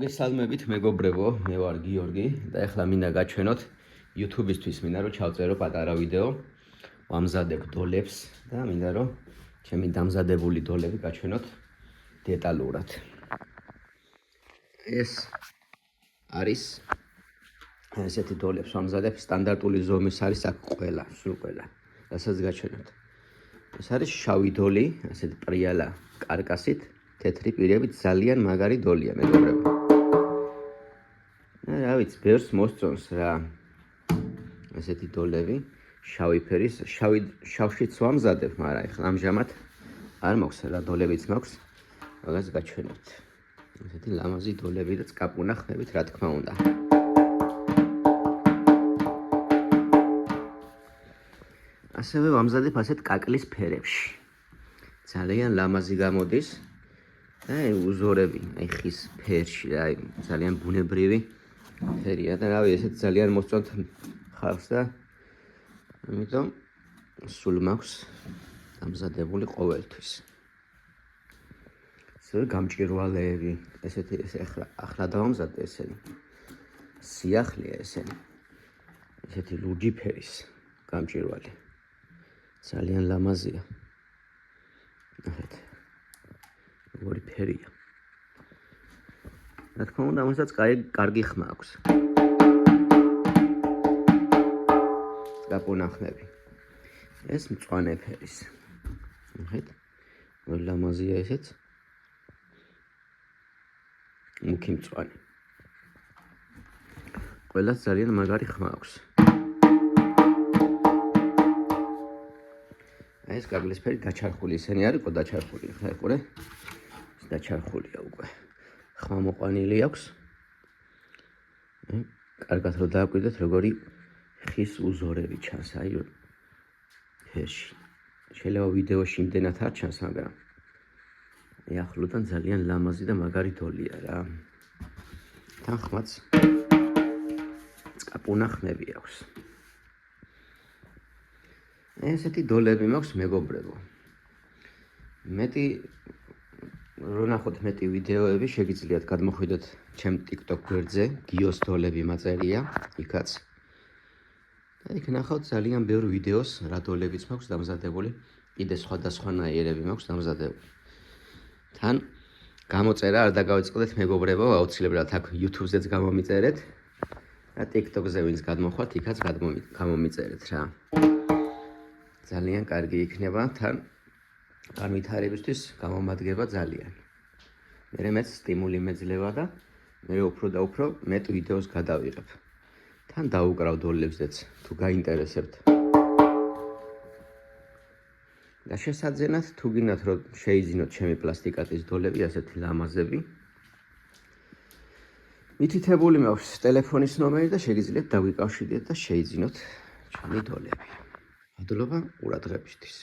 მოგესალმებით მეგობრებო, მე ვარ გიორგი და ეხლა მინდა გაჩვენოთ YouTube-ისთვის მინდა რომ ჩავწერო პატარა ვიდეო, ვამზადებ დოლებს და მინდა რომ ჩემი დამზადებული დოლები გაჩვენოთ დეტალურად. ეს არის ესეთი დოლებს ვამზადებ, სტანდარტული ზომის არის აქ ყველა, სულ ყველა. რასაც გაჩვენოთ. ეს არის შავი დოლი, ასეთ პრიალა კარკასით, თეთრი პირებით ძალიან მაგარი დოლია მეგობრებო. რა ვიცი, ბევრს მოსწონს რა. ესეთი დოლები, შავი ფერის, შავშიც ვამზადებ, მაგრამ ეხლა ამჟამად არ მაქვს რა დოლებიც მაქვს, მაგას გაჩვენებთ. ესეთი ლამაზი დოლები და წკაპუნახნებით, რა თქმა უნდა. ასევე ვამზადებ ასეთ კაკლის ფერებში. ძალიან ლამაზი გამოდის. აი უზორები, აი ხის ფერში, აი ძალიან ბუნებრივი ფერია და რავი, ესეც ძალიან მოსწონთ ხალხს და ამიტომ სულ მაქვს დამზადებული ყოველთვის. ეს გამჭვირვალეები, ესეთი ეს ახლა დავამზადე ესენი. სიახლეა ესენი. ესეთი ლურჯი ფერის გამჭვირვალე. ძალიან ლამაზია. ნახეთ. ორი ფერია. რა თქმა უნდა, ამასაც კარგი ხმა აქვს. წკაპუნახნები. ეს მწვანე ფერის. ნახეთ. ორი ლამაზია ესეც. მუქი მწვანე. ყველას ძალიან მაგარი ხმა აქვს. ეს კაკლის ფერი დაჩარხული, ისენი არისო დაჩარხული, ხა იყურე. ეს დაჩარხულია უკვე. ხმა მოყვანილი აქვს. კარგად რო დააკვირდეთ, როგორი ხის უზორები ჩანს, აი ფერში. შეიძლება ვიდეოში იმდენად არ ჩანს, მაგრამ აი ახლოდან ძალიან ლამაზი და მაგარი დოლია რა. თან ხმაც წკაპუნახნები აქვს. ესეთი დოლები მაქვს მეგობრებო. მეტი რო ნახოთ მეტი ვიდეოები, შეგიძლიათ გადმოხვიდეთ ჩემ TikTok გვერდზე, გიოს დოლები მაწერია, იქაც. და იქ ნახავთ ძალიან ბევრ ვიდეოს, რა დოლებიც მაქვს დამზადებული, კიდე სხვადასხვანაირები მაქვს დამზადებული. თან გამოწერა არ დაგავიწყდეთ მეგობრებო, აუცილებლად აქ YouTube-ზეც გამომიწერეთ და TikTok-ზე ვინც გადმოხვათ, იქაც გამომიწერეთ რა. ძალიან კარგი იქნება, თან განვითარებისთვის გამომადგება ძალიან. მე მეც სტიმული მეძლევა და მე უფრო და უფრო მეტ ვიდეოს გადავიღებ. თან დაუკრავ დოლებზეც, თუ გაინტერესებთ. და შესაძენად, თუ გინდათ რომ შეიძინოთ ჩემი პლასტიკატის დოლები, ასეთი ლამაზები. მითითებული მაქვს ტელეფონის ნომერი და შეგიძლიათ დაგვიკავშირდეთ და შეიძინოთ ჩემი დოლები. მადლობა ყურადღებისთვის.